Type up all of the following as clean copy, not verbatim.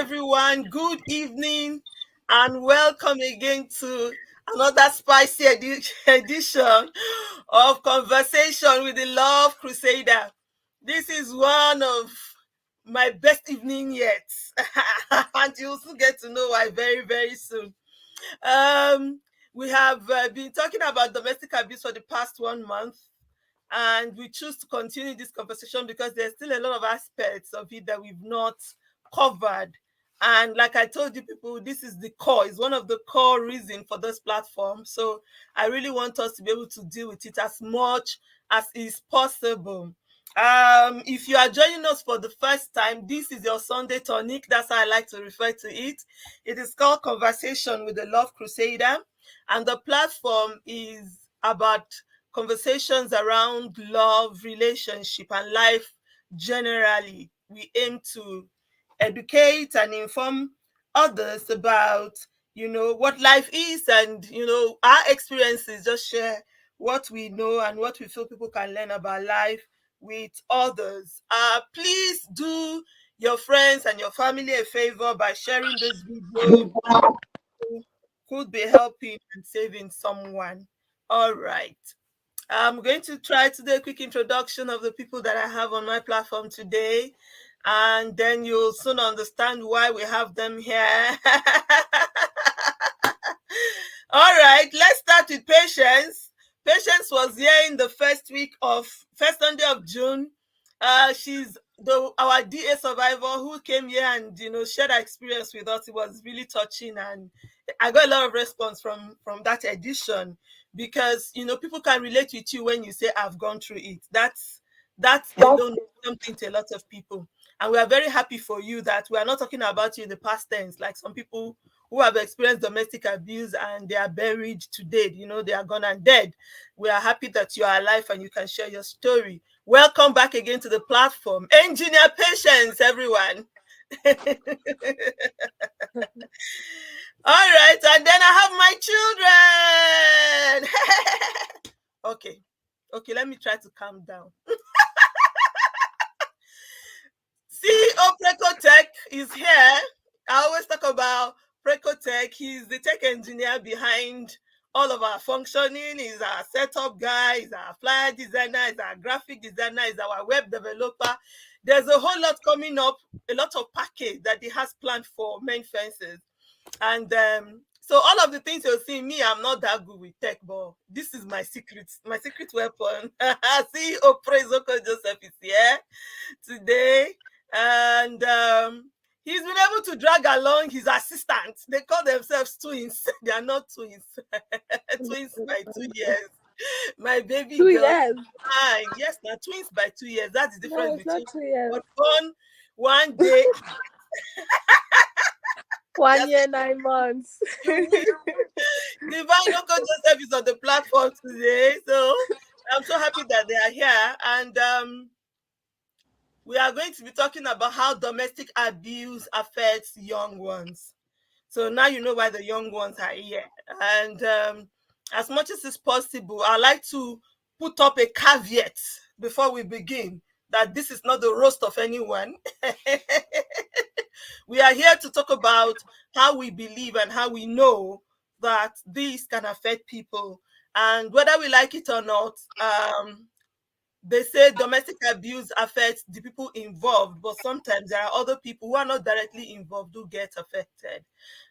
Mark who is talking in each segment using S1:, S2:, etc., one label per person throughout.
S1: everyone. Good evening, and welcome again to another spicy edition of Conversation with the Love Crusader. This is one of my best evening yet, and you'll soon get to know why very, very soon. Um, we have been talking about domestic abuse for the past 1 month, and we choose to continue this conversation because there's still a lot of aspects of it that we've not covered. And like I told you people, this is the core, it's one of the core reasons for this platform. So I really want us to be able to deal with it as much as is possible. If you are joining us for the first time, this is your Sunday tonic. That's how I like to refer to it. It is called Conversation with the Love Crusader, and the platform is about conversations around love, relationship, and life generally. We aim to educate and inform others about, what life is, and, our experiences, just share what we know and what we feel people can learn about life with others. Please do your friends and your family a favor by sharing this video. Could be helping and saving someone. All right. I'm going to try to do a quick introduction of the people that I have on my platform today, and then you'll soon understand why we have them here. All right, let's start with Patience. Patience was here in the first Sunday of June. She's our DA survivor who came here and shared her experience with us. It was really touching, and I got a lot of response from that edition, because people can relate with you when you say I've gone through it. That's alone something to a lot of people, and we are very happy for you that we are not talking about you in the past tense like some people who have experienced domestic abuse and they are buried today. They are gone and dead. We are happy that you are alive and you can share your story. Welcome back again to the platform. Engineer Patience, everyone. All right, and then I have my children. Okay, let me try to calm down. CEO Precotech is here. I always talk about Precotech. He's the tech engineer behind all of our functioning. He's our setup guy, he's our flyer designer, he's our graphic designer, he's our web developer. There's a whole lot coming up, a lot of package that he has planned for Main Fences. And so all of the things you'll see me, I'm not that good with tech, but this is my secret weapon. CEO Prezoko Joseph is here today, and he's been able to drag along his assistant. They call themselves twins. They are not twins. Twins by 2 years. My baby
S2: 2
S1: girl.
S2: years.
S1: Yes, now twins by 2 years. That's the
S2: No,
S1: difference
S2: it's not
S1: between
S2: 2 years.
S1: but one day.
S2: 1 year, 9 months.
S1: You will. Divine Uncle Joseph is on the platform today, so I'm so happy that they are here, and we are going to be talking about how domestic abuse affects young ones. So now you know why the young ones are here, and as much as is possible, I like to put up a caveat before we begin that this is not the roast of anyone. We are here to talk about how we believe and how we know that this can affect people, and whether we like it or not. They say domestic abuse affects the people involved, but sometimes there are other people who are not directly involved who get affected.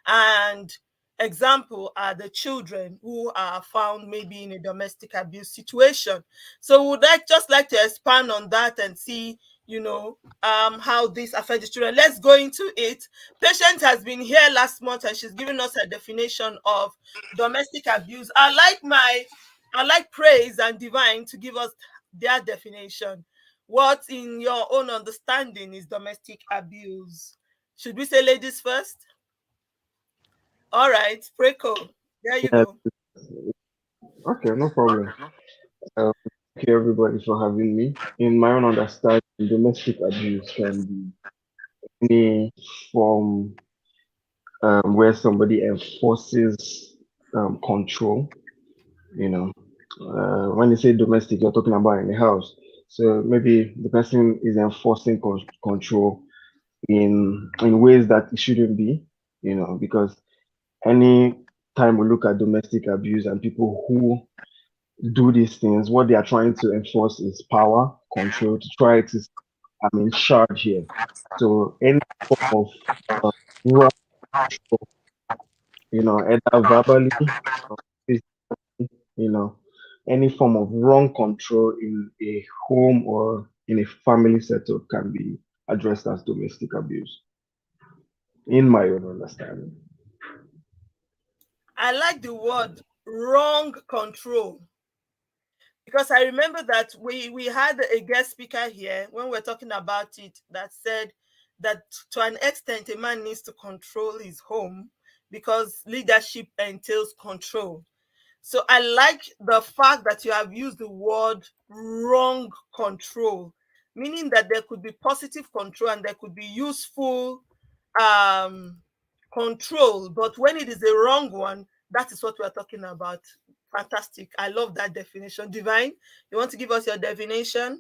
S1: And example are the children who are found maybe in a domestic abuse situation. So would I just like to expand on that and see, how this affects the children. Let's go into it. Patient has been here last month and she's given us a definition of domestic abuse. I like Praise and Divine to give us their definition. What, in your own understanding, is domestic abuse? Should we say ladies first? All right, Preco, there you
S3: Yeah,
S1: go.
S3: okay, no problem. Thank you everybody for having me. In my own understanding, domestic abuse can be any form where somebody enforces control. You know, when you say domestic, you're talking about in the house. So maybe the person is enforcing control in ways that it shouldn't be, because any time we look at domestic abuse and people who do these things, what they are trying to enforce is power, control, to try to say, I'm in charge here. So any form of wrong control, either verbally or physically, any form of wrong control in a home or in a family setup can be addressed as domestic abuse, in my own understanding.
S1: I like the word wrong control because I remember that we had a guest speaker here when we were talking about it that said that to an extent a man needs to control his home because leadership entails control. So I like the fact that you have used the word wrong control, meaning that there could be positive control and there could be useful um, control. But when it is a wrong one, that is what we are talking about. Fantastic. I love that definition. Divine, you want to give us your definition?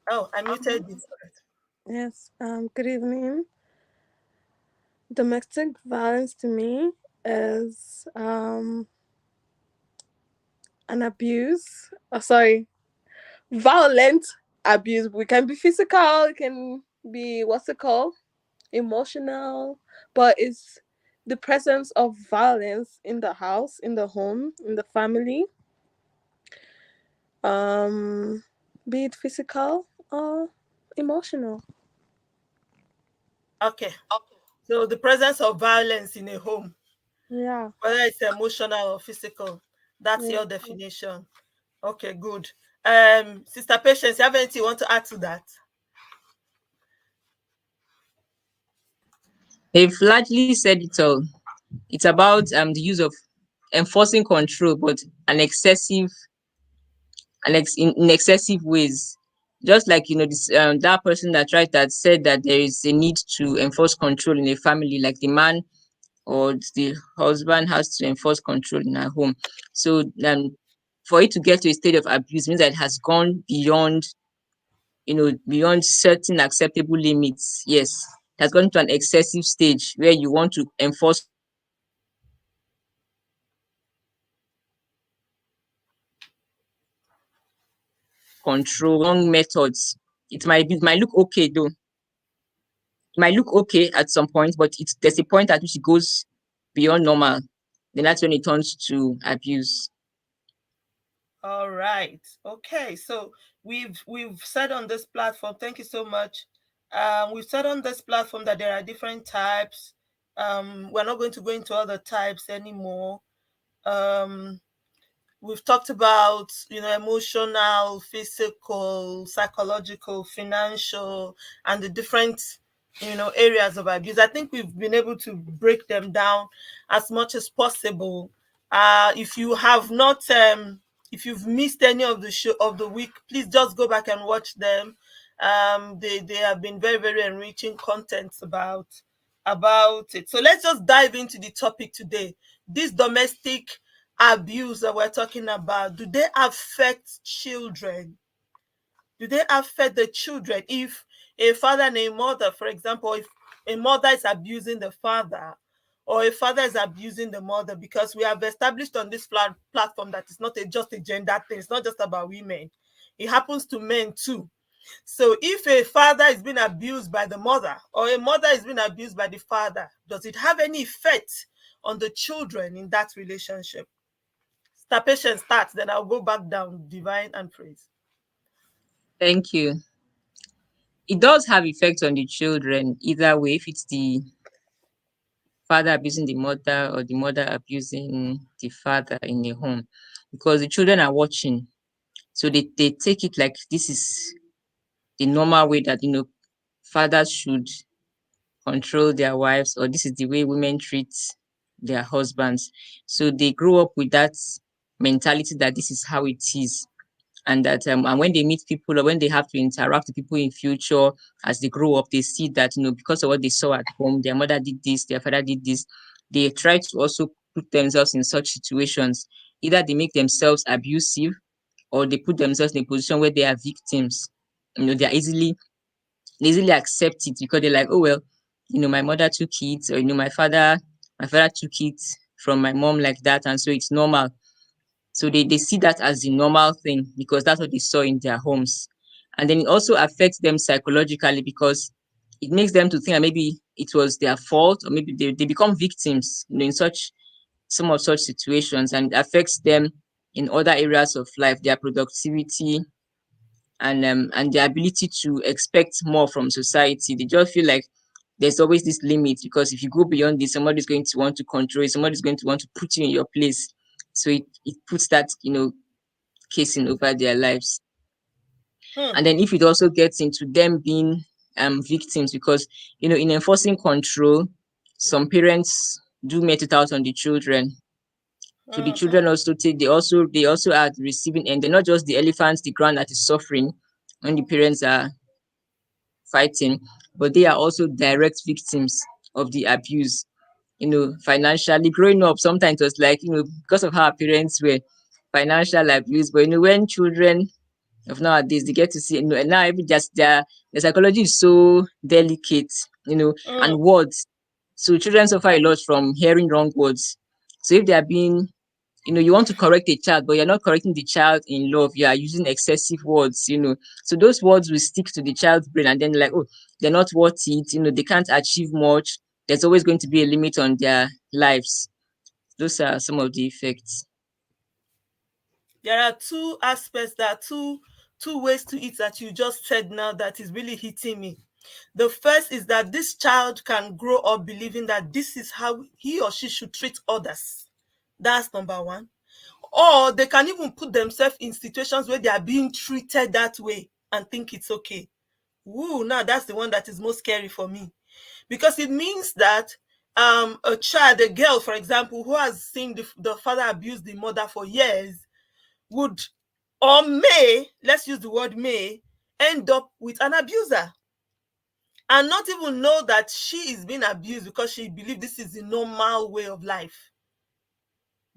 S1: Oh, I muted you.
S2: Yes. Good evening. Domestic violence to me is an abuse. Oh, sorry, violent abuse. We can be physical. It can be what's it called? Emotional. But it's the presence of violence in the house, in the home, in the family. Um, be it physical or emotional.
S1: Okay. So the presence of violence in a home,
S2: Yeah.
S1: whether it's emotional or physical, that's
S2: Yeah.
S1: your definition. Okay, good. Sister Patience, you have anything you want to add to that?
S4: They've largely said it all. It's about the use of enforcing control, but in excessive ways. Just like this that person that said that there is a need to enforce control in a family, like the man or the husband has to enforce control in our home. So for it to get to a state of abuse means that it has gone beyond certain acceptable limits. Yes, it has gone to an excessive stage where you want to enforce control wrong methods. It might look okay though. It might look okay at some point, but there's a point at which it goes beyond normal. Then that's when it turns to abuse.
S1: All right. Okay. So we've said on this platform, thank you so much. We've said on this platform that there are different types. We're not going to go into other types anymore. Um, we've talked about emotional, physical, psychological, financial, and the different areas of abuse. I think we've been able to break them down as much as possible. If you have not if you've missed any of the show of the week, please just go back and watch them. They have been very, very enriching contents about it. So let's just dive into the topic today. This domestic abuse that we're talking about, do they affect children? Do they affect the children? If a father and a mother, for example, if a mother is abusing the father or a father is abusing the mother, because we have established on this platform that it's not just a gender thing, it's not just about women, it happens to men too. So if a father is being abused by the mother or a mother is being abused by the father, does it have any effect on the children in that relationship? Star Patient starts, then I'll go back down, Divine and Praise.
S4: Thank you. It does have effect on the children either way, if it's the father abusing the mother or the mother abusing the father in a home, because the children are watching. So they take it like this is the normal way that fathers should control their wives, or this is the way women treat their husbands. So they grow up with that mentality that this is how it is. And that and when they meet people or when they have to interact with people in future, as they grow up, they see that because of what they saw at home, their mother did this, their father did this. They try to also put themselves in such situations. Either they make themselves abusive or they put themselves in a position where they are victims. they easily accept it because they're like, oh well, my mother took it, or my father took it from my mom like that, and so it's normal. So they see that as the normal thing because that's what they saw in their homes. And then it also affects them psychologically because it makes them to think that maybe it was their fault, or maybe they become victims, in some of such situations, and it affects them in other areas of life, their productivity, and their ability to expect more from society. They just feel like there's always this limit because if you go beyond this, somebody's going to want to control you, somebody's going to want to put you in your place. So it puts that, casing over their lives.
S1: Hmm.
S4: And then if it also gets into them being victims, because in enforcing control, some parents do met it out on the children. So the children also take they also are the receiving end. They're not just the elephants, the ground that is suffering when the parents are fighting, but they are also direct victims of the abuse. Financially growing up, sometimes it was like, because of how our parents were financial abuse. But when children of nowadays they get to see, and now every just their psychology is so delicate, and words. So children suffer a lot from hearing wrong words. So if they are being, you want to correct a child, but you're not correcting the child in love. You are using excessive words. So those words will stick to the child's brain, and then like, oh, they're not worth it. They can't achieve much. There's always going to be a limit on their lives. Those are some of the effects.
S1: There are two aspects, there are two ways to it that you just said now that is really hitting me. The first is that this child can grow up believing that this is how he or she should treat others. That's number one. Or they can even put themselves in situations where they are being treated that way and think it's okay. Ooh, now that's the one that is most scary for me. Because it means that a child, a girl, for example, who has seen the father abuse the mother for years would, or may, let's use the word may, end up with an abuser and not even know that she is being abused because she believes this is the normal way of life.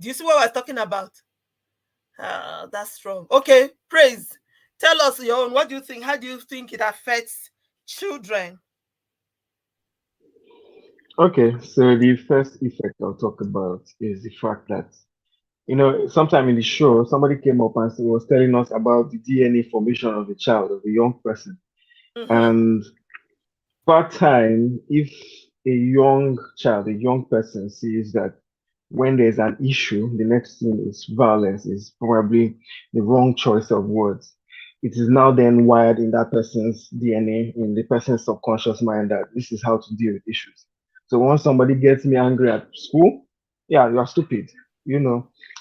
S1: Do you see what we're talking about? That's strong. Okay, Praise. Tell us your own. What do you think? How do you think it affects children?
S3: Okay, so the first effect I'll talk about is the fact that, sometime in the show, somebody came up and was telling us about the DNA formation of a child, of a young person.
S1: Mm-hmm.
S3: And part time, if a young child, a young person sees that when there's an issue, the next thing is violence, is probably the wrong choice of words. It is now then wired in that person's DNA, in the person's subconscious mind, that this is how to deal with issues. So once somebody gets me angry at school, yeah, you are stupid.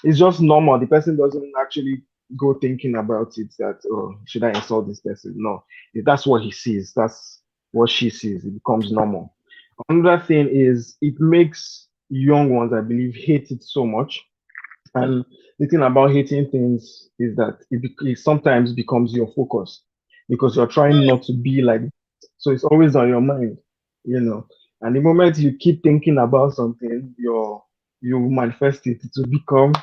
S3: It's just normal. The person doesn't actually go thinking about it that, oh, should I insult this person? No, if that's what he sees, that's what she sees. It becomes normal. Another thing is it makes young ones, I believe, hate it so much. And the thing about hating things is that it sometimes becomes your focus because you're trying not to be like, so it's always on your mind, you know. And the moment you keep thinking about something, you manifest it to become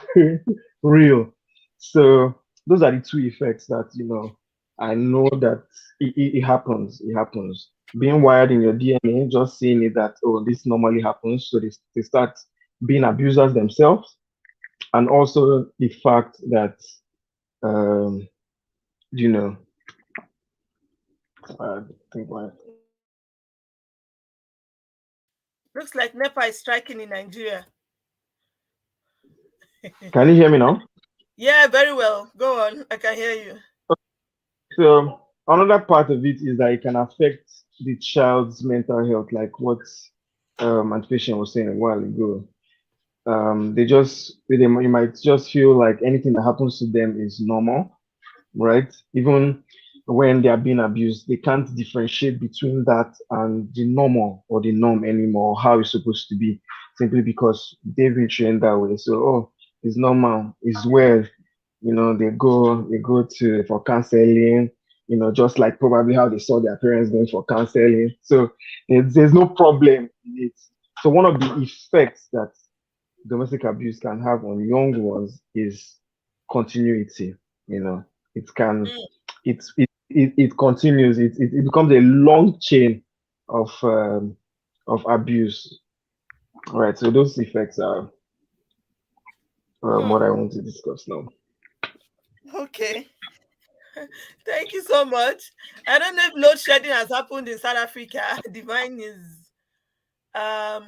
S3: real. So those are the two effects that I know that it happens. It happens. Being wired in your DNA, just seeing it that, oh, this normally happens. So they start being abusers themselves, and also the fact that um you know I think why
S1: Looks like NEPA is striking in Nigeria.
S3: can you hear me now?
S1: Yeah, very well. Go on. I can hear you.
S3: So another part of it is that it can affect the child's mental health, like what Anticipation was saying a while ago. You might just feel like anything that happens to them is normal, right? Even when they are being abused, they can't differentiate between that and the normal or the norm anymore, how it's supposed to be, simply because they've been trained that way. So, oh, it's normal, it's weird. They go to for counseling, just like probably how they saw their parents going for counseling. So there's no problem in it. So one of the effects that domestic abuse can have on young ones is continuity. You know, it can
S1: Mm.
S3: it it continues. It becomes a long chain of abuse. Right. So those effects are what I want to discuss now.
S1: Okay. Thank you so much. I don't know if load shedding has happened in South Africa. Divine is I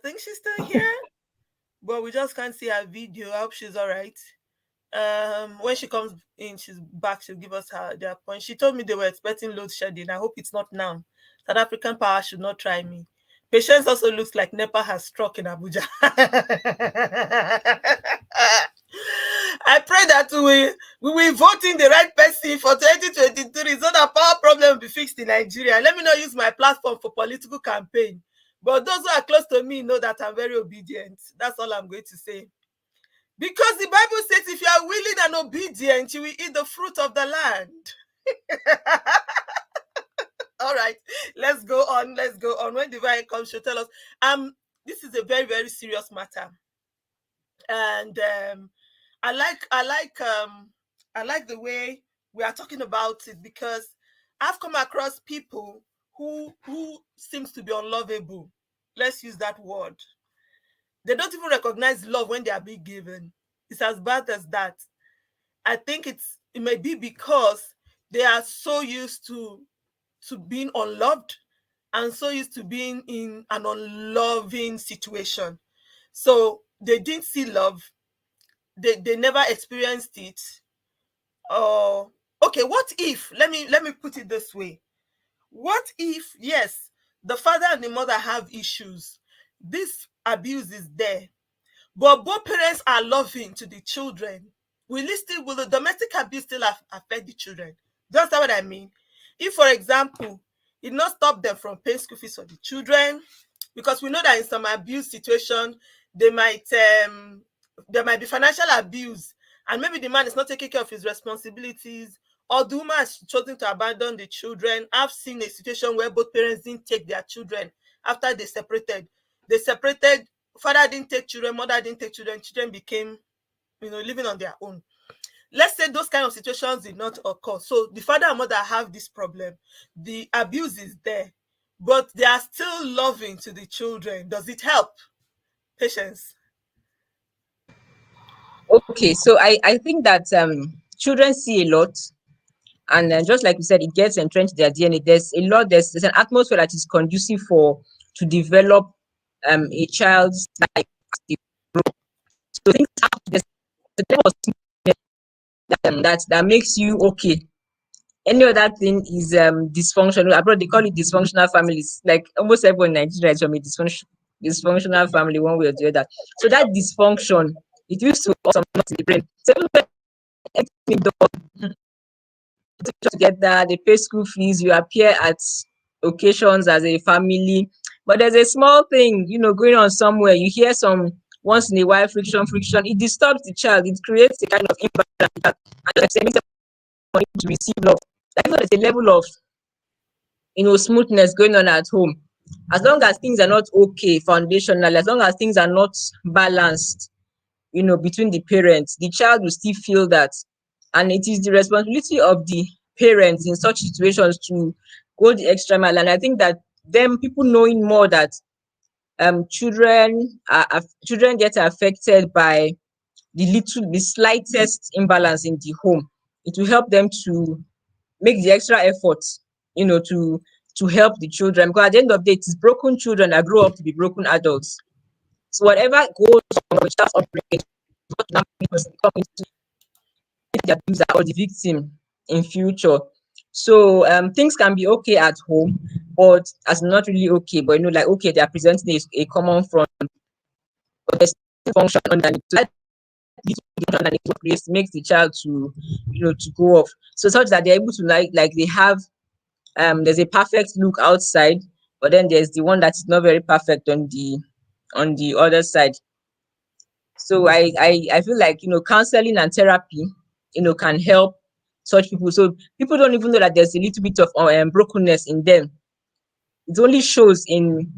S1: think she's still here, but we just can't see her video. I hope she's all right. When she comes in, she's back, she'll give us their point. She told me they were expecting load shedding. I hope it's not now. South African power should not try me. Patience also looks like NEPA has struck in Abuja. I pray that we will vote in the right person for 2023 so that power problem will be fixed in Nigeria. Let me not use my platform for political campaign. But those who are close to me know that I'm very obedient. That's all I'm going to say. Because the Bible says if you are willing and obedient, you will eat the fruit of the land. All right, let's go on. Let's go on. When Divine comes, she'll tell us. This is a very, very serious matter. And I like the way we are talking about it, because I've come across people who seems to be unlovable. Let's use that word. They don't even recognize love when they are being given. It's as bad as that. I think it may be because they are so used to being unloved and so used to being in an unloving situation. So they didn't see love. They never experienced it. Okay, what if, let me put it this way. What if, yes, the father and the mother have issues, this abuse is there, but both parents are loving to the children? Will the domestic abuse still affect the children? Do you understand what I mean? If, for example, it not stop them from paying school fees for the children, because we know that in some abuse situation, there might be financial abuse, and maybe the man is not taking care of his responsibilities, or the woman has chosen to abandon the children. I've seen a situation where both parents didn't take their children after they separated. Father didn't take children, mother didn't take children, children became, living on their own. Let's say those kind of situations did not occur. So the father and mother have this problem. The abuse is there, but they are still loving to the children. Does it help? Patience.
S4: Okay, so I think that children see a lot, and just like we said, it gets entrenched in their DNA. There's an atmosphere that is conducive to develop a child's life. So things happen. There's a level of that makes you okay. Any other thing is dysfunctional. Abroad they call it dysfunctional families. Like almost everyone in Nigeria is from a dysfunctional family, one way or the other. So that dysfunction, it used to cause some knots in the brain. So everything together, they pay school fees, you appear at occasions as a family, but there's a small thing, going on somewhere, you hear some once in a while friction, it disturbs the child, it creates a kind of imbalance, and like saying to receive love. Like there's a level of smoothness going on at home. As long as things are not okay foundational, as long as things are not balanced, between the parents, the child will still feel that. And it is the responsibility of the parents in such situations to go the extra mile. And I think that people knowing more that children get affected by the slightest imbalance in the home, it will help them to make the extra effort, to help the children. Because at the end of the day, it is broken children that grow up to be broken adults. So whatever goes on with child's upbringing, what now come into the abuser or the victim in future. So things can be okay at home, but as not really okay. But like okay, they are presenting a common front, but there's still function underneath. So that underneath what makes the child to to go off. So such that they're able to like they have there's a perfect look outside, but then there's the one that is not very perfect on the other side. So I feel like counseling and therapy can help such people. So people don't even know that there's a little bit of brokenness in them. It only shows when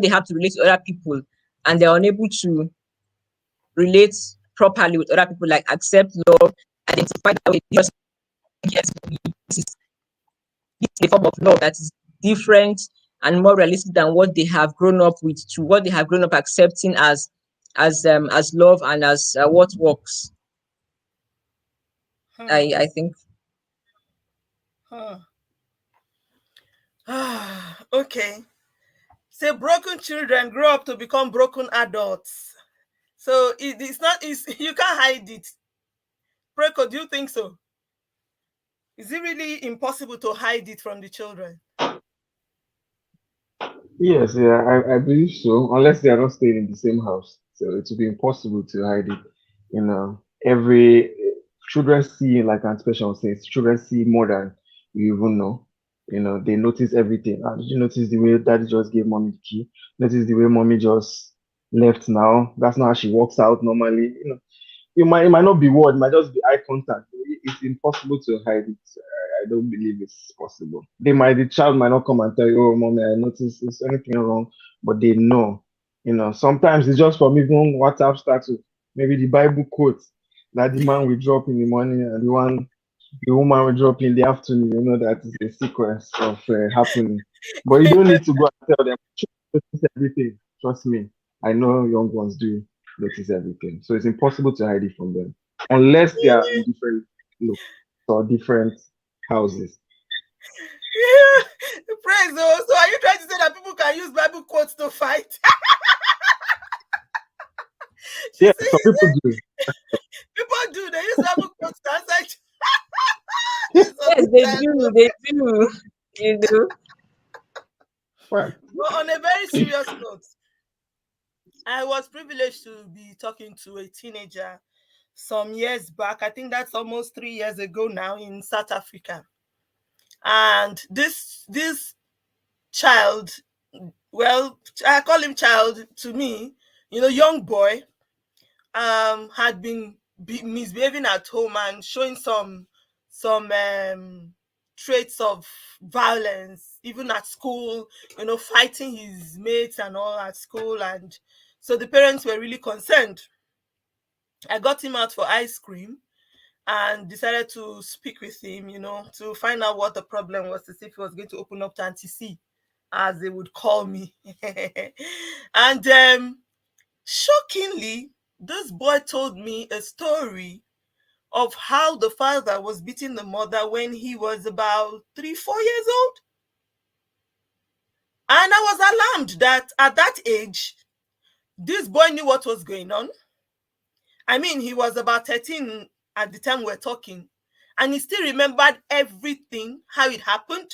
S4: they have to relate to other people and they're unable to relate properly with other people, like accept love, identify that way yes, this is a form of love that is different and more realistic than what they have grown up with, to what they have grown up accepting as love and as what works. I think.
S1: Okay. Say broken children grow up to become broken adults. So it's not, you can't hide it. Preko, do you think so? Is it really impossible to hide it from the children?
S3: Yes, yeah, I believe so, unless they are not staying in the same house. So it will be impossible to hide it. You know, every children see, like Aunt Special says, children see more than you even know. You know, they notice everything. Ah, did you notice the way daddy just gave mommy the key? Notice the way mommy just left now? That's not how she walks out normally. You know, it might not be word, it might just be eye contact. It's impossible to hide it. I don't believe it's possible. The child might not come and tell you, "Oh, mommy, I noticed is anything wrong," but they know. You know, sometimes it's just from even WhatsApp status, maybe the Bible quote that the man will drop in the morning and the woman will drop in the afternoon. You know that is a sequence of happening. But you don't need to go and tell them. Notice everything. Trust me, I know young ones do notice everything. So it's impossible to hide it from them unless they are in different looks or different houses.
S1: Praise the. So are you trying to say that people can use Bible quotes to fight?
S3: Yeah, some people do.
S1: People do. They use Bible quotes to answer.
S4: Yes, they do. They do. You do.
S3: Right.
S1: But on a very serious note, I was privileged to be talking to a teenager some years back. I think that's almost 3 years ago now in South Africa. And this child, well, I call him child to me, young boy, had been misbehaving at home and showing some traits of violence, even at school, fighting his mates and all at school. And so the parents were really concerned. I got him out for ice cream and decided to speak with him, to find out what the problem was, to see if he was going to open up to Auntie C, as they would call me. And shockingly, this boy told me a story of how the father was beating the mother when he was about 3-4 years old. And I was alarmed that at that age, this boy knew what was going on. I mean, he was about 13 at the time we're talking, and he still remembered everything, how it happened.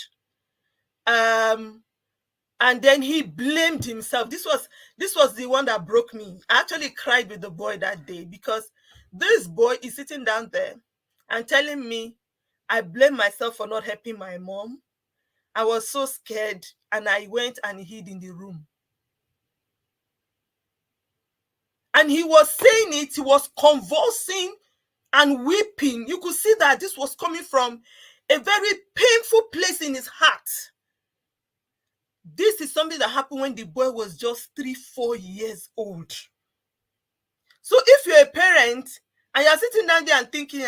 S1: And then he blamed himself. This was the one that broke me. I actually cried with the boy that day, because this boy is sitting down there and telling me, I blame myself for not helping my mom. I was so scared, and I went and hid in the room. And he was saying it, he was convulsing and weeping. You could see that this was coming from a very painful place in his heart. This is something that happened when the boy was just 3-4 years old. So if you're a parent and you're sitting down there and thinking,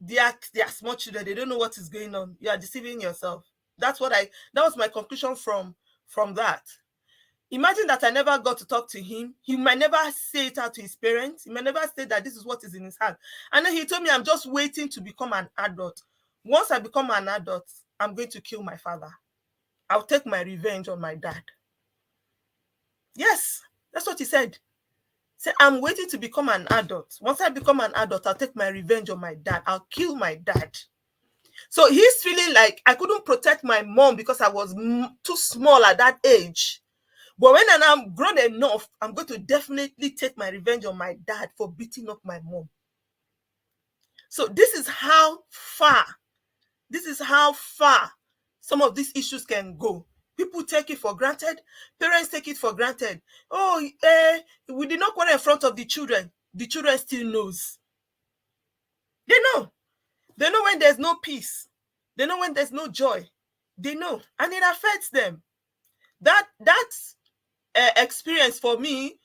S1: they are small children, they don't know what is going on, you are deceiving yourself. That was my conclusion from that. Imagine that I never got to talk to him. He might never say it out to his parents. He might never say that this is what is in his heart. And then he told me, I'm just waiting to become an adult. Once I become an adult, I'm going to kill my father. I'll take my revenge on my dad. Yes, that's what he said. He said, I'm waiting to become an adult. Once I become an adult, I'll take my revenge on my dad. I'll kill my dad. So he's feeling like I couldn't protect my mom because I was too small at that age. But when I'm grown enough, I'm going to definitely take my revenge on my dad for beating up my mom. So this is how far some of these issues can go. People take it for granted. Parents take it for granted. Oh, we did not quarrel in front of the children. The children still knows. They know. They know when there's no peace. They know when there's no joy. They know. And it affects them. That's experience for me.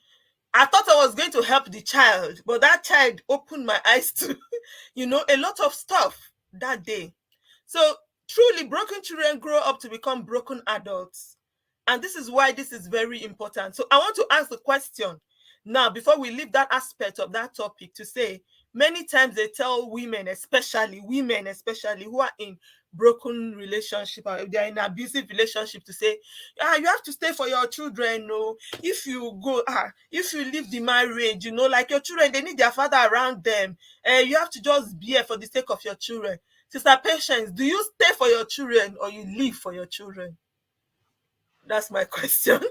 S1: I thought I was going to help the child, but that child opened my eyes to, a lot of stuff that day. So truly, broken children grow up to become broken adults. And this is why this is very important. So I want to ask the question now, before we leave that aspect of that topic, to say many times they tell women especially who are in broken relationship, or if they're in abusive relationship, to say, you have to stay for your children. No, if you go, if you leave the marriage, like your children, they need their father around them. You have to just be here for the sake of your children. Sister Patience, do you stay for your children or you leave for your children? That's my question.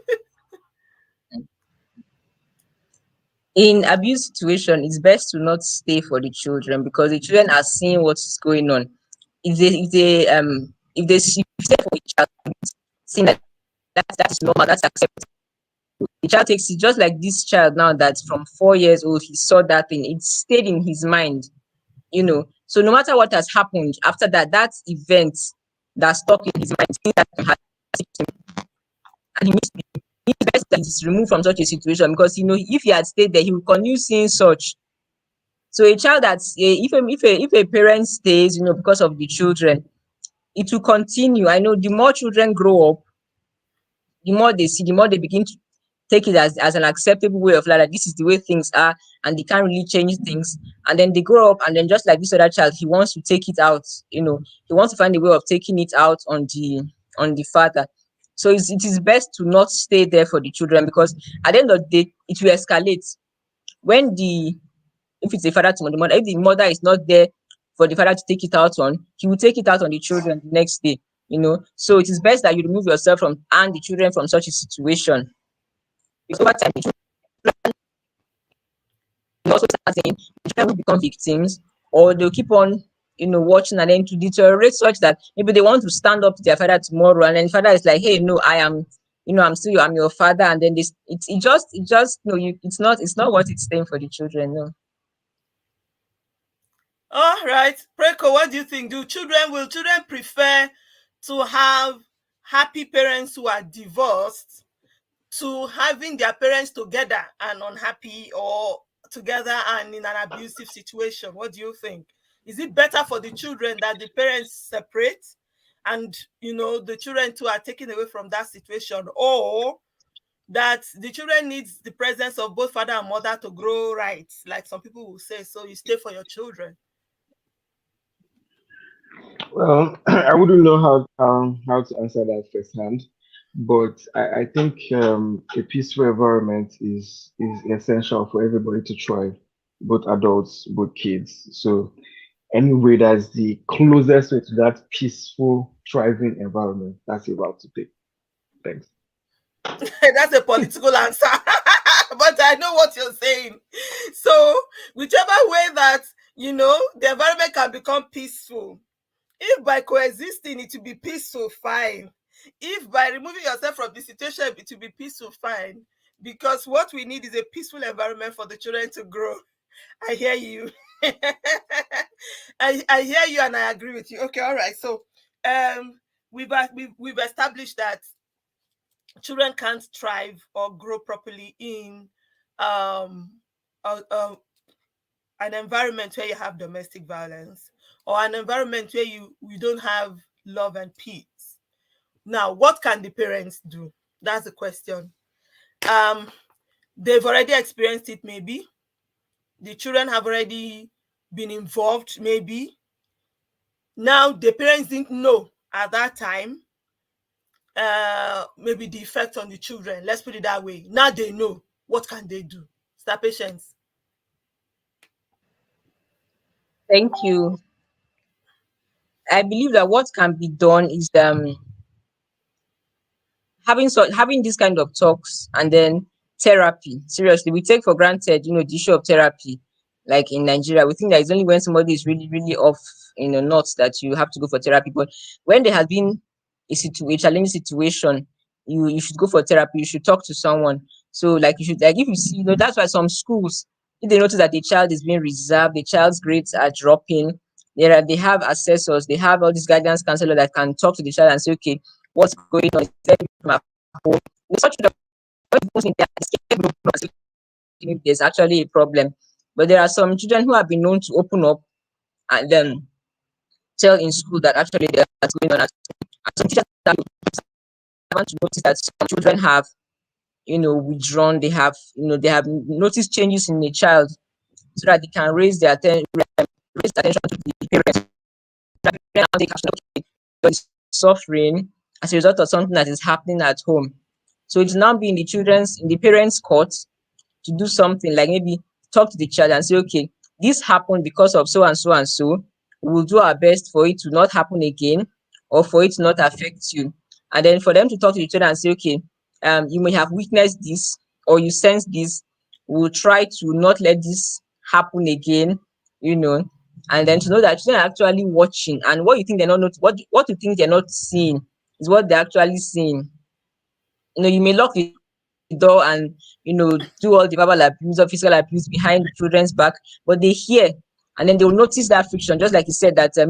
S4: In abuse situation, it's best to not stay for the children, because the children are seeing what is going on. If they stay for a child, seeing that that's normal, that's acceptable. The child takes it, just like this child now that's from 4 years old. He saw that thing; it stayed in his mind. So no matter what has happened after that, that event that's stuck in his mind, things that has hit him, and he needs to be it's best that he's removed from such a situation, because if he had stayed there, he would continue seeing such. So a child that's if a parent stays, because of the children, it will continue. I know the more children grow up, the more they see, the more they begin to take it as an acceptable way of life. That this is the way things are, and they can't really change things. And then they grow up, and then just like this other child, he wants to take it out. He wants to find a way of taking it out on the father. So it is best to not stay there for the children, because at the end of the day, it will escalate when the if it's a father to the mother. If the mother is not there for the father to take it out on, he will take it out on the children the next day. So it is best that you remove yourself from and the children from such a situation. Because over time, the children will also start saying the children will become victims, or they'll keep on watching, and then to deteriorate such that maybe they want to stand up to their father tomorrow, and then the father is like, hey, no, I am, I'm your father. And then this it just no, it's not what it's saying for the children. No.
S1: All right, Preko, what do you think? Will children prefer to have happy parents who are divorced to having their parents together and unhappy, or together and in an abusive situation? What do you think? Is it better for the children that the parents separate and the children too are taken away from that situation, or that the children needs the presence of both father and mother to grow right, like some people will say, so you stay for your children?
S3: Well, I wouldn't know how to answer that firsthand, but I think a peaceful environment is essential for everybody to thrive, both adults, both kids. So anyway, that's the closest way to that peaceful, thriving environment. That's about to pick. Thanks.
S1: That's a political answer. But I know what you're saying. So whichever way that the environment can become peaceful, if by coexisting it will be peaceful, fine. If by removing yourself from the situation it will be peaceful, fine. Because what we need is a peaceful environment for the children to grow. I hear you. I hear you, and I agree with you. Okay, all right. So we've established that children can't thrive or grow properly in um, a, an environment where you have domestic violence, or an environment where you don't have love and peace. Now, what can the parents do? That's the question. They've already experienced it, maybe. The children have already been involved, maybe. Now, the parents didn't know at that time maybe the effect on the children. Let's put it that way. Now they know. What can they do? Start Patience.
S4: Thank you. I believe that what can be done is having this kind of talks, and then therapy. Seriously, we take for granted, the issue of therapy. Like in Nigeria, we think that it's only when somebody is really, really off in a nuts that you have to go for therapy. But when there has been a challenging situation, you should go for therapy. You should talk to someone. So like you should, like, if you see, that's why some schools, if they notice that the child is being reserved, the child's grades are dropping, they have assessors, they have all these guidance counselor that can talk to the child and say, okay, what's going on? Is there from at home? Such a if there's actually a problem. But there are some children who have been known to open up, and then tell in school that actually that's going on at school. And some teachers are want to notice that some children have, withdrawn. They have, they have noticed changes in a child, so that they can raise their attention to the parents. That parents now take action. Okay, you're suffering as a result of something that is happening at home. So it's now being in the parents' court to do something like maybe talk to the child and say, okay, this happened because of so and so and so. We'll do our best for it to not happen again, or for it to not affect you. And then for them to talk to each other and say, okay, you may have witnessed this, or you sense this. We'll try to not let this happen again, you know. And then to know that children are actually watching, and what you think they're not what you think they're not seeing is what they're actually seeing. You may lock the door and do all the verbal abuse or physical abuse behind the children's back, but they hear, and then they will notice that friction, just like you said that the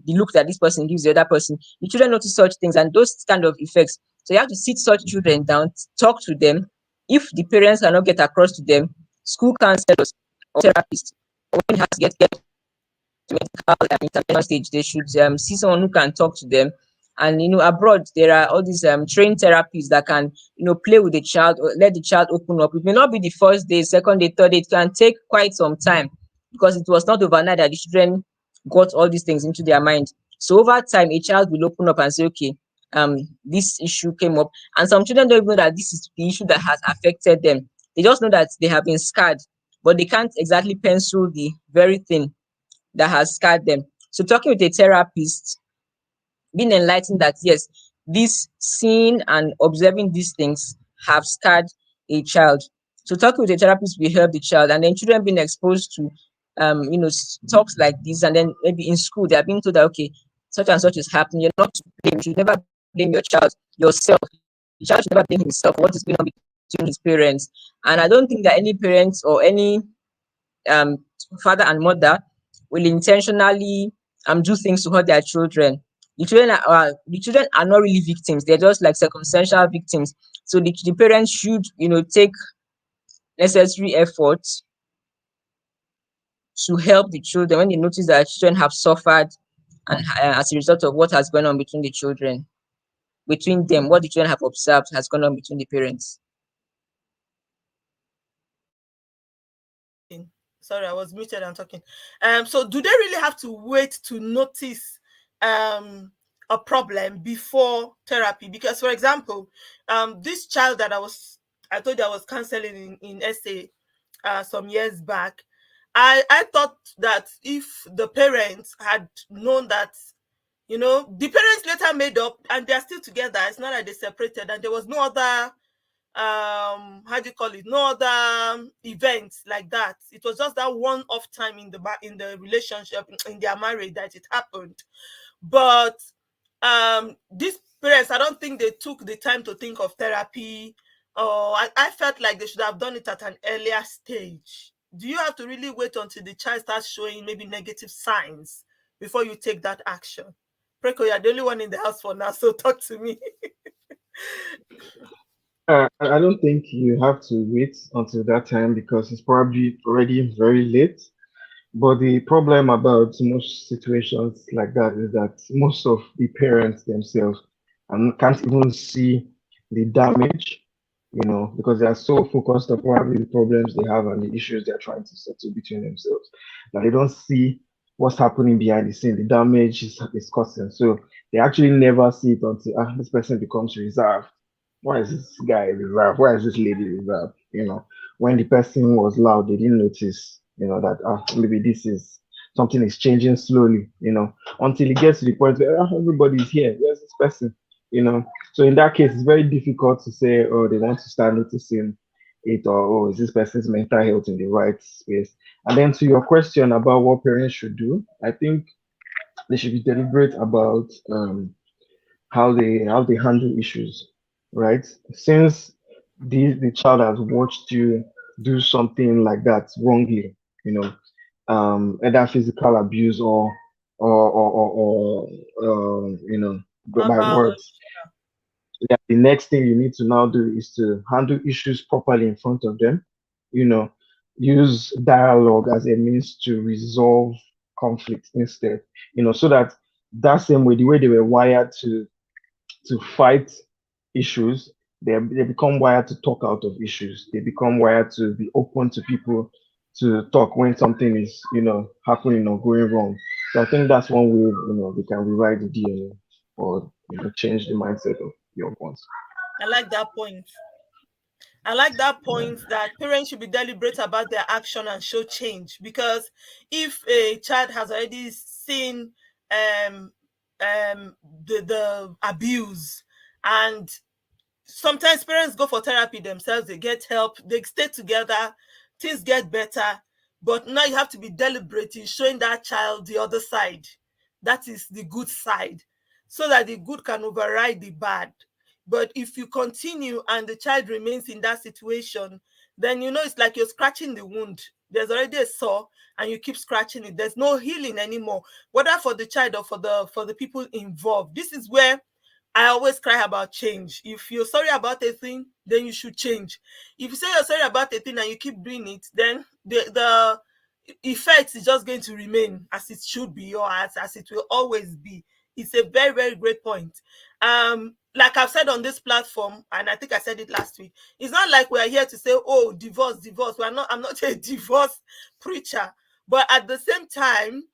S4: look that this person gives the other person. The children notice such things and those kind of effects. So you have to sit such children down, talk to them. If the parents cannot get across to them, school counselors or therapists, or when it has to get to medical intervention stage, they should see someone who can talk to them. And abroad there are all these trained therapists that can play with the child or let the child open up. It may not be the first day, second day, third day. It can take quite some time, because it was not overnight that the children got all these things into their mind. So over time, a child will open up and say, okay, this issue came up. And some children don't even know that this is the issue that has affected them. They just know that they have been scarred, but they can't exactly pencil the very thing that has scarred them. So talking with a therapist, being enlightened that yes, this seeing and observing these things have scarred a child. So talking with a therapist will help the child, and then children being exposed to talks like this, and then maybe in school they are being told that okay, such and such is happening. You're not to blame. You should never blame your child yourself. The child should never blame himself for what is going on between his parents. And I don't think that any parents or any um father and mother will intentionally do things to hurt their children. The children are not really victims. They're just like circumstantial victims. So the parents should take necessary efforts to help the children when they notice that children have suffered, and as a result of what has gone on between the children, between them, what the children have observed has gone on between the parents.
S1: Sorry, I was muted and talking. So do they really have to wait to notice a problem before therapy? Because, for example, this child that I told you I was counseling in SA some years back, I thought that if the parents had known that, the parents later made up and they're still together. It's not like they separated, and there was no other how do you call it, no other events like that. It was just that one off time in the relationship, in their marriage, that it happened. But these parents, I don't think they took the time to think of therapy, or I felt like they should have done it at an earlier stage. Do you have to really wait until the child starts showing maybe negative signs before you take that action? Preko, you're the only one in the house for now, so talk to me.
S3: I don't think you have to wait until that time because it's probably already very late. But the problem about most situations like that is that most of the parents themselves can't even see the damage, because they are so focused on probably the problems they have and the issues they're trying to settle between themselves that they don't see what's happening behind the scene, the damage is causing. So they actually never see it until this person becomes reserved. Why is this guy reserved? Why is this lady reserved? When the person was loud, they didn't notice, that maybe this is something is changing slowly, until it gets to the point where everybody's here. Where's this person? So in that case, it's very difficult to say, oh, they want to start noticing it, or oh, is this person's mental health in the right space? And then to your question about what parents should do, I think they should be deliberate about how they handle issues, right? Since the child has watched you do something like that wrongly, either physical abuse or by
S1: About
S3: words. Yeah, the next thing you need to now do is to handle issues properly in front of them. You know, use dialogue as a means to resolve conflict instead. So that that same way, the way they were wired to fight issues, they become wired to talk out of issues. They become wired to be open to people, to talk when something is, happening or going wrong. So I think that's one way, they can rewrite the DNA or change the mindset of young ones.
S1: I like that point. I like that point that parents should be deliberate about their action and show change, because if a child has already seen um the abuse, and sometimes parents go for therapy themselves, they get help, they stay together, things get better. But now you have to be deliberate in showing that child the other side. That is the good side, so that the good can override the bad. But if you continue and the child remains in that situation, then it's like you're scratching the wound. There's already a sore and you keep scratching it. There's no healing anymore, whether for the child or for the people involved. This is where I always cry about change. If you're sorry about a thing, then you should change. If you say you're sorry about a thing and you keep doing it, then the effect is just going to remain as it should be, or as it will always be. It's a very, very great point. Like I've said on this platform, and I think I said it last week, it's not like we're here to say, oh, divorce, divorce. I'm not a divorce preacher. But at the same time,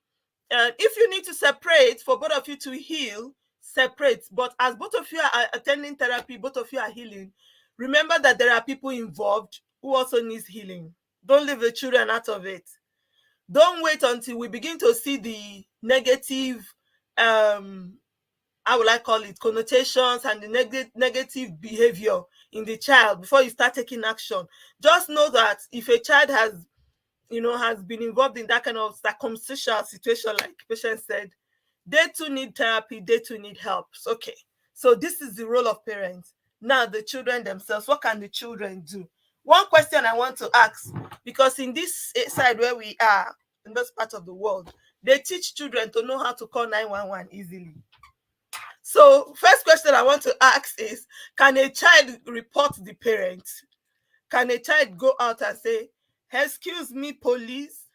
S1: if you need to separate for both of you to heal, separate. But as both of you are attending therapy, both of you are healing, remember that there are people involved who also needs healing. Don't leave the children out of it. Don't wait until we begin to see the negative, how will I call it, connotations and the negative behavior in the child before you start taking action. Just know that if a child has been involved in that kind of circumstantial situation, like patient said, they too need therapy, they too need help. Okay, so this is the role of parents. Now the children themselves, what can the children do? One question I want to ask, because in this side where we are, in this part of the world, they teach children to know how to call 911 easily. So first question I want to ask is, can a child report the parent? Can a child go out and say, excuse me, police,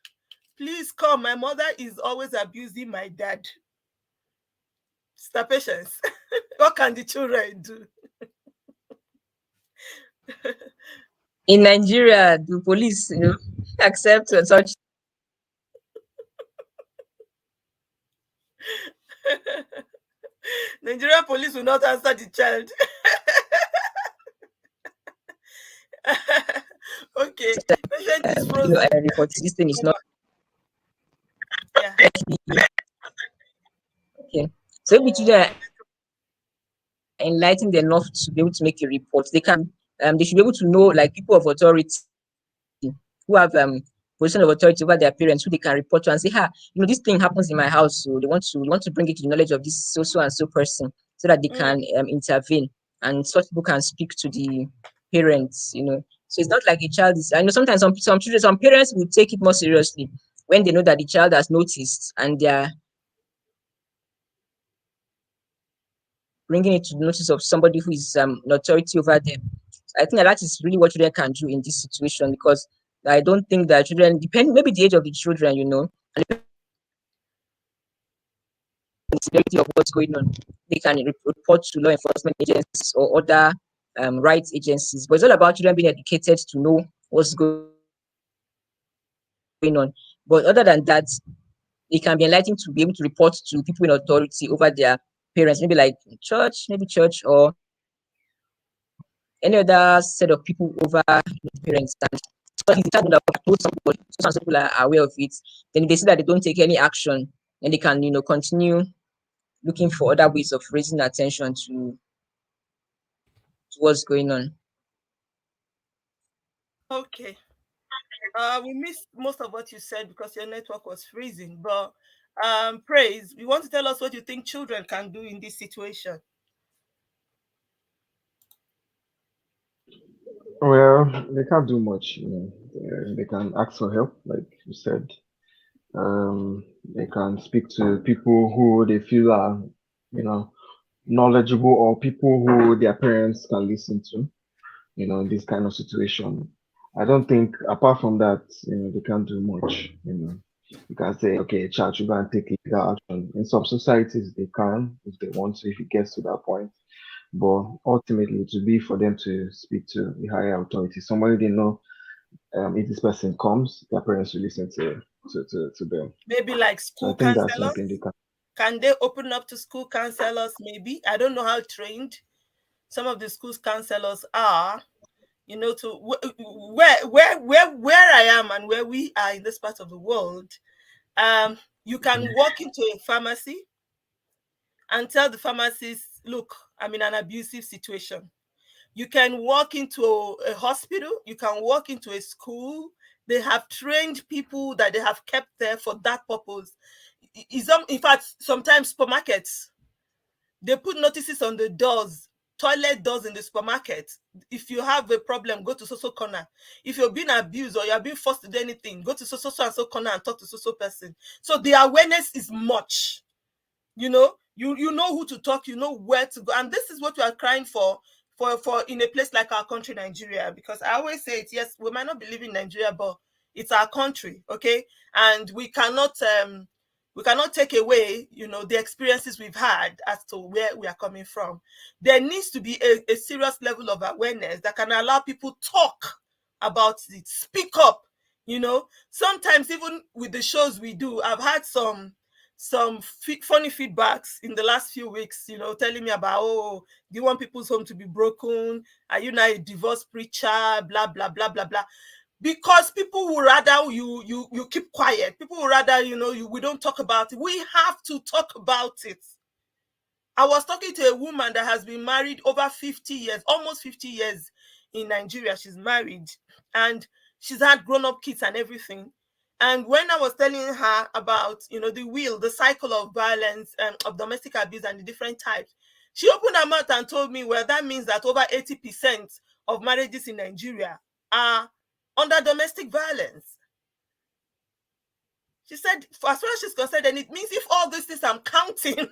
S1: please come, my mother is always abusing my dad? Mr. Patience, what can the children do?
S4: In Nigeria, the police accept such.
S1: Nigerian police will not answer the child. Okay, patient is frozen.
S4: Report system is not.
S1: Yeah.
S4: Okay. So if the children are enlightened enough to be able to make a report, they can they should be able to know, like, people of authority who have position of authority over their parents, who they can report to and say, this thing happens in my house, so they want to bring it to the knowledge of this so and so person, so that they can intervene, and such people can speak to the parents. So it's not like a child is. I know sometimes some children, some parents will take it more seriously when they know that the child has noticed and they are bringing it to the notice of somebody who is an authority over them. I think that is really what children can do in this situation, because I don't think that children, maybe the age of the children, and the severity of what's going on, they can report to law enforcement agencies or other rights agencies. But it's all about children being educated to know what's going on. But other than that, they can be enlightened to be able to report to people in authority over their parents, maybe like church, or any other set of people over the parents. And so the child would have told somebody, so some people are aware of it. Then if they see that they don't take any action, then they can, continue looking for other ways of raising attention to what's going on.
S1: Okay. We missed most of what you said because your network was freezing. But Praise, you want to tell us what you think children can do in this situation?
S3: Well, they can't do much. They can ask for help, like you said. They can speak to people who they feel are, knowledgeable, or people who their parents can listen to, in this kind of situation. I don't think, apart from that, they can't do much. You can say, okay, child should go and take legal action. In some societies, they can if they want to, if it gets to that point. But ultimately, it would be for them to speak to the higher authority. Somebody they know, if this person comes, their parents will listen to them.
S1: Maybe like
S3: So I
S1: school
S3: think that's
S1: counselors.
S3: something they can.
S1: Can they open up to school counselors? Maybe. I don't know how trained some of the schools counselors are, to where I am and where we are in this part of the world. You can walk into a pharmacy and tell the pharmacist, look, I'm in an abusive situation. You can walk into a hospital, you can walk into a school. They have trained people that they have kept there for that purpose. In fact, sometimes supermarkets, they put notices on the doors, toilet doors in the supermarket. If you have a problem, go to so corner. If you're being abused or you're being forced to do anything, go to so and so corner and talk to so person. So the awareness is much. You know who to talk, you know where to go, and this is what we are crying for in a place like our country, Nigeria. Because I always say it, yes, we might not be living in Nigeria, but it's our country, okay? And we cannot take away, the experiences we've had as to where we are coming from. There needs to be a serious level of awareness that can allow people talk about it, speak up. Sometimes even with the shows we do, I've had some funny feedbacks in the last few weeks, telling me about, oh, do you want people's home to be broken? Are you not a divorce preacher? Blah, blah, blah, blah, blah. Because people would rather you keep quiet. People would rather, we don't talk about it. We have to talk about it. I was talking to a woman that has been married over 50 years, almost 50 years in Nigeria. She's married and she's had grown-up kids and everything. And when I was telling her about, the cycle of violence, of domestic abuse and the different types, she opened her mouth and told me, well, that means that over 80% of marriages in Nigeria are under domestic violence. She said, as far as she's concerned, and it means if all these things I'm counting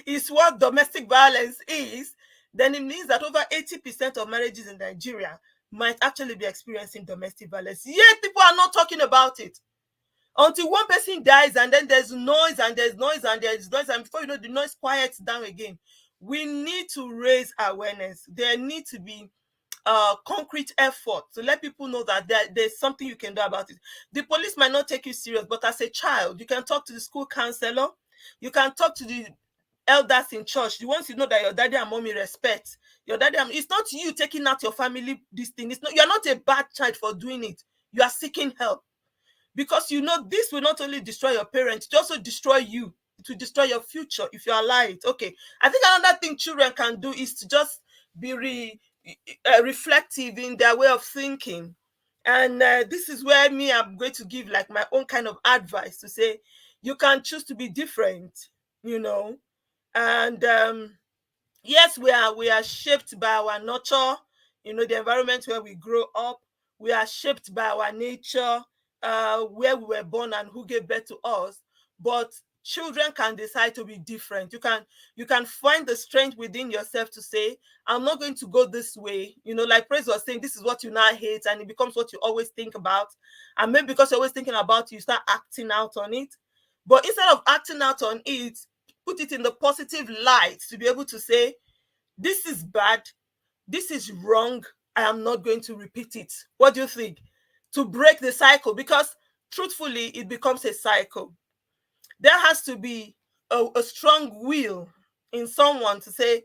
S1: is what domestic violence is, then it means that over 80% of marriages in Nigeria might actually be experiencing domestic violence. Yet people are not talking about it. Until one person dies and then there's noise and there's noise and there's noise, and before you know, the noise quiets down again. We need to raise awareness. There need to be concrete effort to let people know that there's something you can do about it. The police might not take you serious, but as a child, you can talk to the school counselor, you can talk to the elders in church, the ones you know that your daddy and mommy respect. Your daddy it's not you taking out your family this thing. It's not, you're not a bad child for doing it. You are seeking help. Because this will not only destroy your parents, it also destroy you. It will destroy your future if you allow it. Okay. I think another thing children can do is to just be reflective in their way of thinking. And this is where I'm going to give like my own kind of advice to say, you can choose to be different, and yes, we are shaped by our nurture, the environment where we grow up. We are shaped by our nature, where we were born and who gave birth to us. But children can decide to be different. You can find the strength within yourself to say, I'm not going to go this way. Like Praise was saying, this is what you now hate, and it becomes what you always think about. And maybe because you're always thinking about it, you start acting out on it. But instead of acting out on it, put it in the positive light to be able to say, this is bad, this is wrong, I am not going to repeat it. What do you think? To break the cycle, because truthfully, it becomes a cycle. There has to be a strong will in someone to say,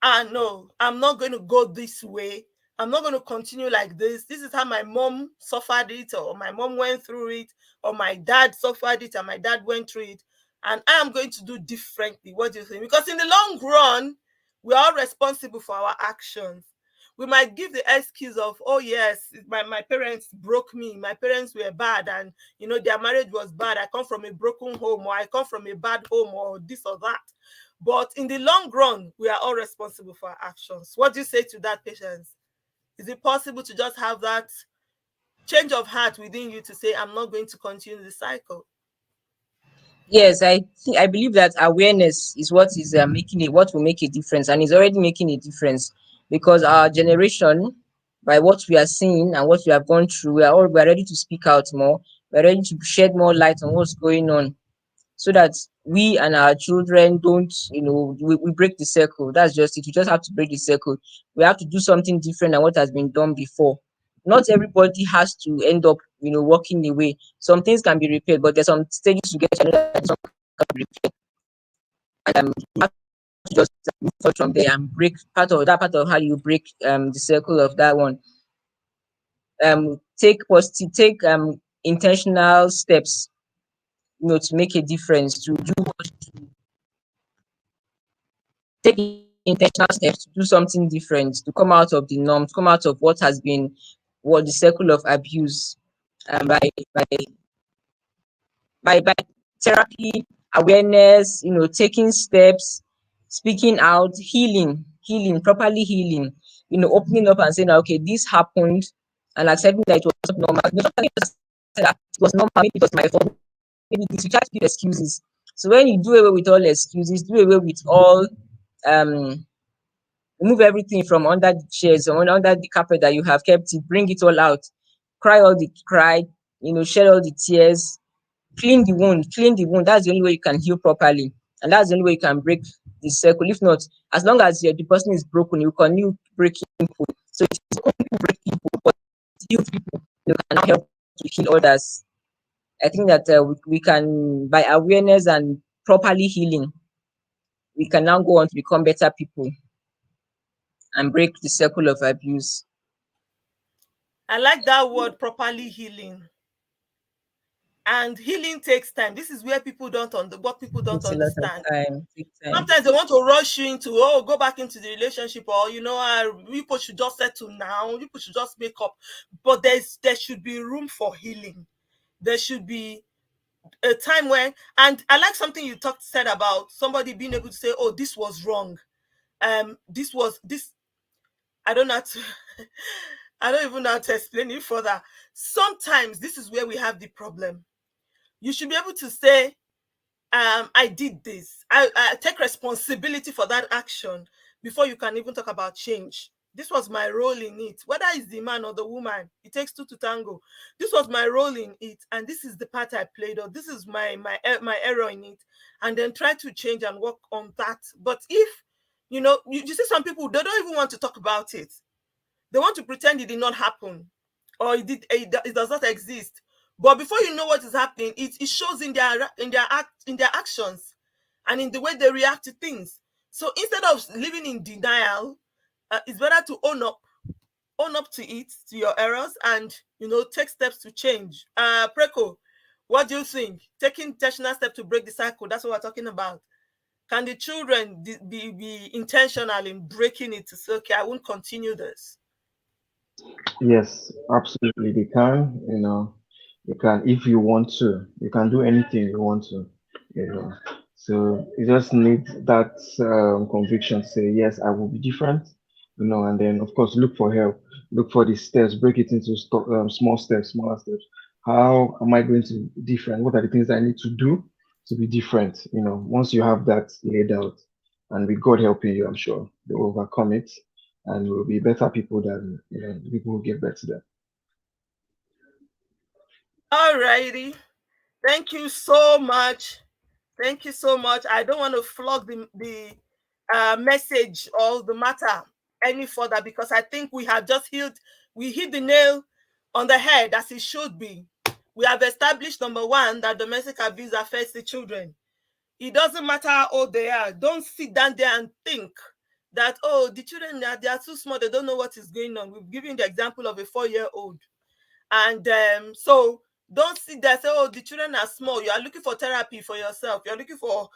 S1: no, I'm not going to go this way. I'm not going to continue like this. This is how my mom suffered it, or my mom went through it, or my dad suffered it and my dad went through it. And I am going to do differently. What do you think? Because in the long run, we are all responsible for our actions. We might give the excuse of, oh yes, my parents broke me, my parents were bad, and their marriage was bad, I come from a broken home, or I come from a bad home, or this or that. But in the long run, we are all responsible for our actions. What do you say to that, Patience? Is it possible to just have that change of heart within you to say, I'm not going to continue the cycle?
S4: Yes, I believe that awareness is what is what will make a difference, and is already making a difference, because our generation, by what we are seeing and what we have gone through, we are ready to speak out more. We're ready to shed more light on what's going on, so that we and our children don't, we break the circle. That's just it. We just have to break the circle. We have to do something different than what has been done before. Not everybody has to end up, walking away. Some things can be repaired, but there's some stages to get to know that some can be repaired. And you have to just move forward from there and break part of how you break the circle of that one. Take intentional steps, to make a difference, to do take intentional steps to do something different, to come out of the norm, to come out of what the circle of abuse, by by by therapy, awareness, taking steps, speaking out, properly healing, opening up and saying, okay, this happened, and accepting that it was not normal. Sometimes you just say that it was normal, maybe it was my fault, maybe this, you try to give excuses. So when you do away with all excuses, do away with all um remove everything from under the chairs or under the carpet that you have kept it, bring it all out, cry, shed all the tears, clean the wound. That's the only way you can heal properly. And that's the only way you can break the circle. If not, as long as the person is broken, you continue breaking people. So it is only break people, but heal people. You can now help to heal others. I think that we can, by awareness and properly healing, we can now go on to become better people and break the circle of abuse.
S1: I like that word, properly healing. And healing takes time. This is where people don't what people don't
S4: Takes a lot of
S1: understand.
S4: time. Takes time.
S1: Sometimes they want to rush you into, go back into the relationship, or people should just settle now, people should just make up. But there should be room for healing. There should be a time when, and I like something you said about somebody being able to say, oh, this was wrong. This I don't know how to I don't even know how to explain it further. Sometimes this is where we have the problem. You should be able to say, I did this. I take responsibility for that action before you can even talk about change. This was my role in it. Whether it's the man or the woman, it takes two to tango. This was my role in it, and this is the part I played, or this is my error in it, and then try to change and work on that. But if you see some people, they don't even want to talk about it. They want to pretend it did not happen, or it does not exist. But before you know what is happening, it shows in their actions and in the way they react to things. So instead of living in denial, it's better to own up to it, to your errors, and take steps to change. Preco, what do you think? Taking intentional steps to break the cycle, that's what we're talking about. Can the children be intentional in breaking it to say, okay, I won't continue this?
S3: Yes, absolutely. They can, you can, if you want to, you can do anything you want to, you know. So you just need that conviction to say, yes, I will be different, and then, of course, look for help, look for the steps, break it into small steps, smaller steps. How am I going to be different? What are the things I need to do to be different? Once you have that laid out, and with God helping you, I'm sure they will overcome it and we'll be better people than the people who give birth to them.
S1: All righty. Thank you so much. Thank you so much. I don't want to flog the message or the matter any further, because I think we have just we hit the nail on the head as it should be. We have established, number one, that domestic abuse affects the children. It doesn't matter how old they are. Don't sit down there and think that, oh, the children, they are too small, they don't know what is going on. We've given the example of a 4-year-old. And so don't sit there and say, oh, the children are small. You are looking for therapy for yourself. You're looking for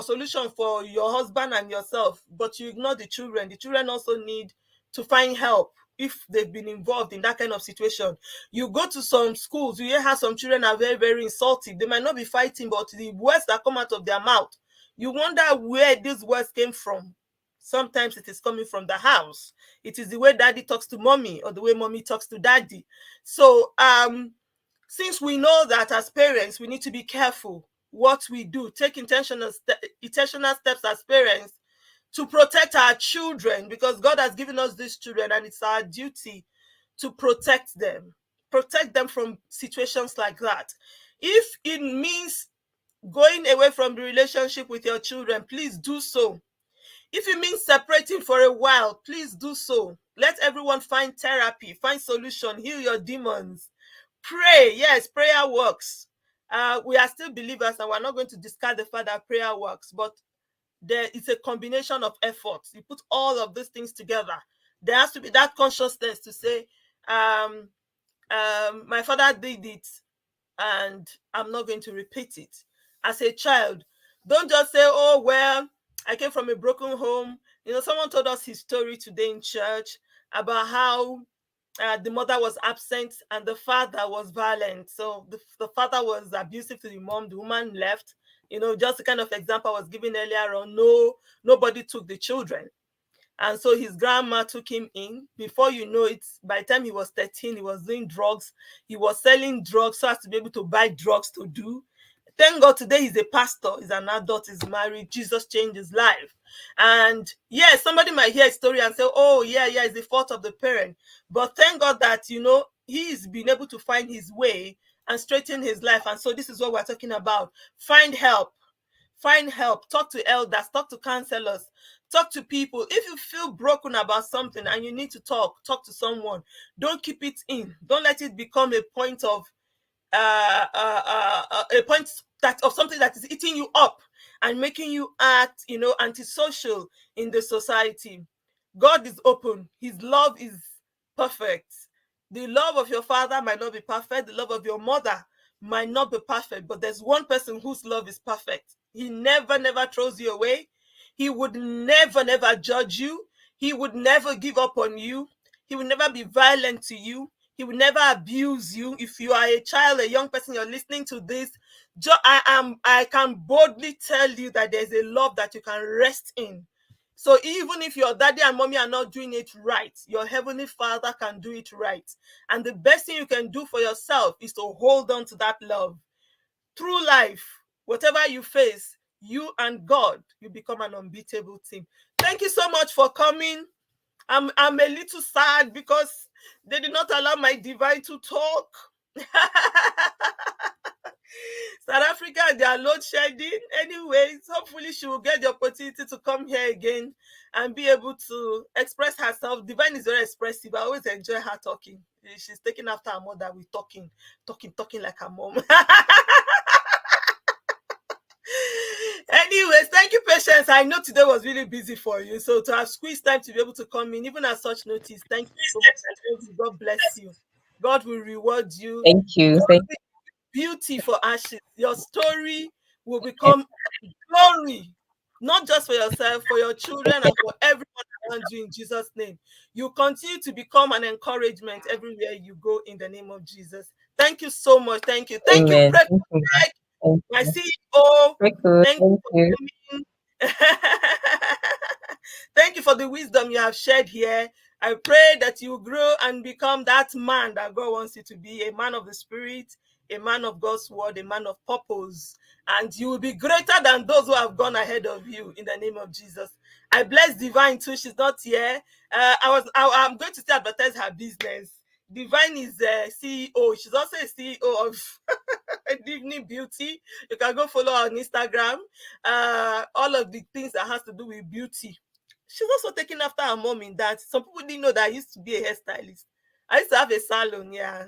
S1: solution for your husband and yourself, but you ignore the children. The children also need to find help if they've been involved in that kind of situation. You go to some schools, you hear how some children are very, very insulting. They might not be fighting, but the words that come out of their mouth, you wonder where these words came from. Sometimes it is coming from the house. It is the way daddy talks to mommy or the way mommy talks to daddy. So since we know that as parents, we need to be careful what we do, take intentional steps as parents to protect our children, because God has given us these children and it's our duty to protect them. protect them from situations like that. If it means going away from the relationship with your children, please do so. If it means separating for a while, please do so. Let everyone find therapy, find solution, heal your demons. Pray. Yes, prayer works. We are still believers, and we're not going to discard the fact that prayer works, but there is a combination of efforts. You put all of these things together. There has to be that consciousness to say, my father did it, and I'm not going to repeat it. As a child, don't just say, oh, well, I came from a broken home. Someone told us his story today in church about how the mother was absent and the father was violent. So the father was abusive to the mom. The woman left. Just the kind of example I was giving earlier on. Nobody took the children. And so his grandma took him in. Before you know it, by the time he was 13, he was doing drugs. He was selling drugs so as to be able to buy drugs to do. Thank God today he's a pastor, he's an adult, he's married. Jesus changed his life. And yes, somebody might hear a story and say, oh, yeah, it's the fault of the parent. But thank God that, he's been able to find his way and straighten his life. And so this is what we're talking about. Find help. Find help. Talk to elders, talk to counselors, talk to people. If you feel broken about something and you need to talk to someone. Don't keep it in. Don't let it become a point of a point of something that is eating you up and making you act, antisocial in the society. God is open. His love is perfect. The love of your father might not be perfect. The love of your mother might not be perfect, but there's one person whose love is perfect. He never throws you away. He would never judge you. He would never give up on you. He would never be violent to you. He will never abuse you. If you are a child, a young person, you're listening to this, I can boldly tell you that there's a love that you can rest in. So even if your daddy and mommy are not doing it right, your heavenly father can do it right. And the best thing you can do for yourself is to hold on to that love. Through life, whatever you face, you and God, you become an unbeatable team. Thank you so much for coming. I'm a little sad because they did not allow my divine to talk. South Africa, they are load shedding. Anyways, hopefully she will get the opportunity to come here again and be able to express herself. Divine is very expressive. I always enjoy her talking. She's taking after her mother with talking like her mom. Anyways, thank you, Patience. I know today was really busy for you. So to have squeezed time to be able to come in, even at such notice, thank you so much. God bless you. God will reward you.
S4: Thank you. Thank you.
S1: Beauty for ashes. Your story will become glory, not just for yourself, for your children, and for everyone around you in Jesus' name. You continue to become an encouragement everywhere you go in the name of Jesus. Thank you so much. Thank you. Thank you,
S4: Amen.
S1: President,
S4: Thank
S1: my
S4: you.
S1: CEO.
S4: Very good.
S1: Thank
S4: Thank you.
S1: you for coming. Thank you for the wisdom you have shared here. I pray that you grow and become that man that God wants you to be, a man of the Spirit, a man of God's word, a man of purpose. And you will be greater than those who have gone ahead of you in the name of Jesus. I bless Divine too. She's not here. I'm going to advertise her business. Divine is a CEO. She's also a CEO of Evening Beauty. You can go follow her on Instagram. All of the things that has to do with beauty. She's also taking after her mom in that. Some people didn't know that I used to be a hairstylist. I used to have a salon, yeah.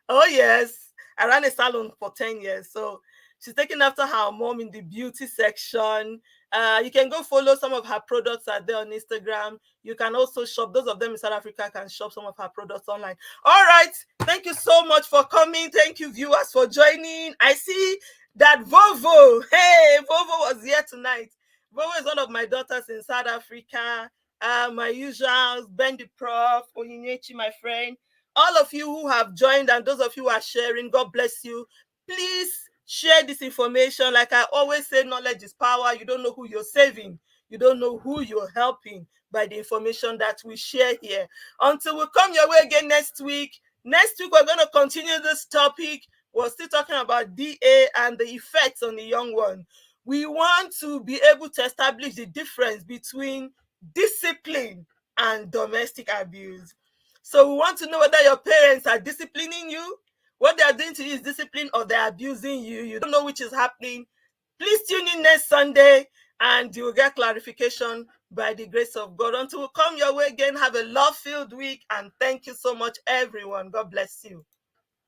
S1: Oh, yes. I ran a salon for 10 years. So she's taking after her mom in the beauty section. You can go follow some of her products are there on Instagram. You can also shop. Those of them in South Africa can shop some of her products online. All right. Thank you so much for coming. Thank you, viewers, for joining. I see that Vovo. Hey, Vovo was here tonight. Vovo is one of my daughters in South Africa. My usuals, Bendy Prof, Onyinyechi, my friend. All of you who have joined and those of you who are sharing, God bless you. Please share this information. Like I always say, knowledge is power. You don't know who you're saving. You don't know who you're helping by the information that we share here. Until we come your way again next week. Next week, we're going to continue this topic. We're still talking about DA and the effects on the young one. We want to be able to establish the difference between discipline and domestic abuse. So we want to know whether your parents are disciplining you. What they are doing to you is discipline, or they're abusing you. You don't know which is happening. Please tune in next Sunday and you will get clarification by the grace of God. Until we come your way again, have a love-filled week, and thank you so much, everyone. God bless you.